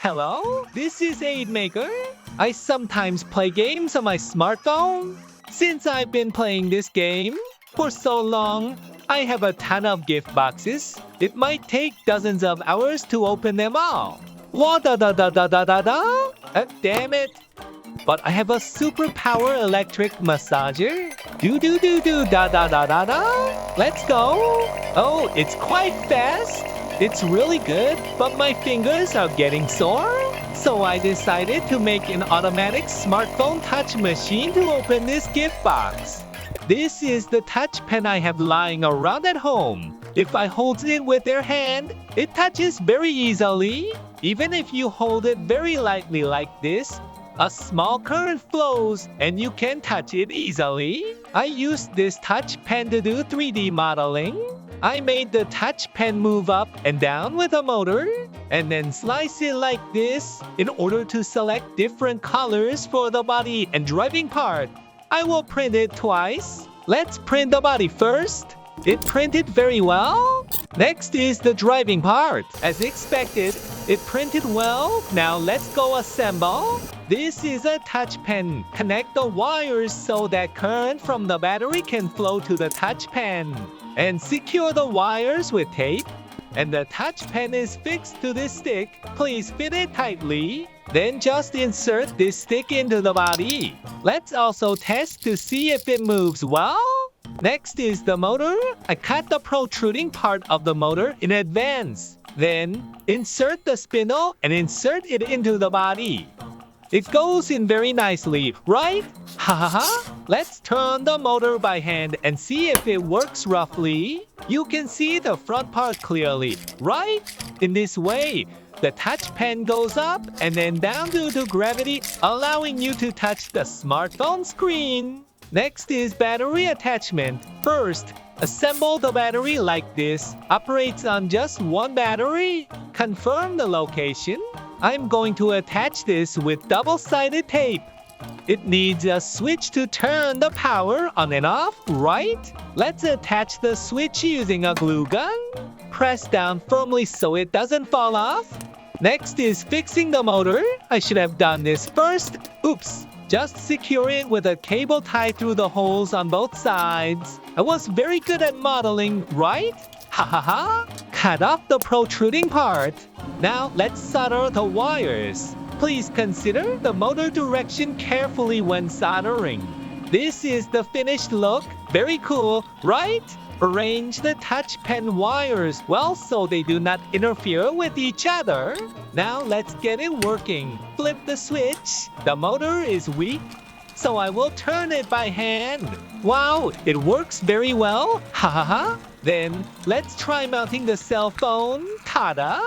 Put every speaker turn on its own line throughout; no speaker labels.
Hello, this is Aid Maker. I sometimes play games on my smartphone. Since I've been playing this game for so long, I have a ton of gift boxes. It might take dozens of hours to open them all. Wah da da da da da da da. Damn it. But I have a superpower electric massager. Do do do do da da da da da. Let's go. Oh, it's quite fast. It's really good, but my fingers are getting sore. So I decided to make an automatic smartphone touch machine to open this gift box. This is the touch pen I have lying around at home. If I hold it with their hand, it touches very easily. Even if you hold it very lightly like this, a small current flows and you can touch it easily. I used this touch pen to do 3D modeling. I made the touch pen move up and down with a motor, and then slice it like this in order to select different colors for the body and driving part. I will print it twice. Let's print the body first. It printed very well. Next is the driving part. As expected, it printed well. Now let's go assemble. This is a touch pen. Connect the wires so that current from the battery can flow to the touch pen. And secure the wires with tape. And the touch pen is fixed to this stick. Please fit it tightly. Then just insert this stick into the body. Let's also test to see if it moves well. Next is the motor. I cut the protruding part of the motor in advance. Then insert the spindle and insert it into the body. It goes in very nicely, right? Ha ha ha! Let's turn the motor by hand and see if it works roughly. You can see the front part clearly, right? In this way, the touch pen goes up and then down due to gravity, allowing you to touch the smartphone screen. Next is battery attachment. First, assemble the battery like this. Operates on just one battery. Confirm the location. I'm going to attach this with double-sided tape. It needs a switch to turn the power on and off, right? Let's attach the switch using a glue gun. Press down firmly so it doesn't fall off. Next is fixing the motor. I should have done this first. Oops. Just secure it with a cable tied through the holes on both sides. I was very good at modeling, right? Ha ha ha! Cut off the protruding part. Now let's solder the wires. Please consider the motor direction carefully when soldering. This is the finished look. Very cool, right? Arrange the touch pen wires well so they do not interfere with each other. Now let's get it working. Flip the switch. The motor is weak, so I will turn it by hand. Wow, it works very well. Ha ha ha. Then let's try mounting the cell phone. Ta-da!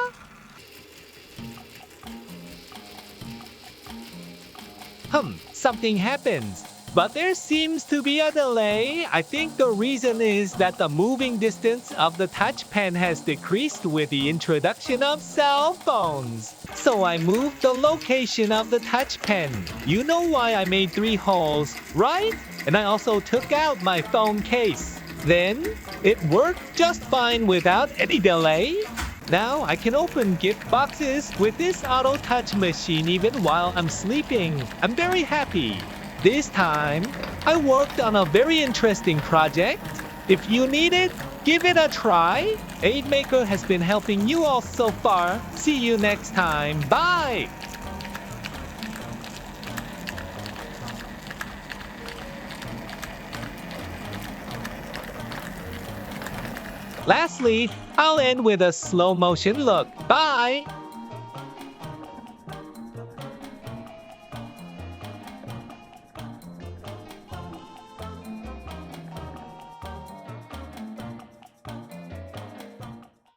Something happens. But there seems to be a delay. I think the reason is that the moving distance of the touch pen has decreased with the introduction of cell phones. So I moved the location of the touch pen. You know why I made 3 holes, right? And I also took out my phone case. Then it worked just fine without any delay. Now I can open gift boxes with this auto touch machine even while I'm sleeping. I'm very happy. This time, I worked on a very interesting project. If you need it, give it a try. Aid Maker has been helping you all so far. See you next time. Bye! Lastly, I'll end with a slow motion look. Bye!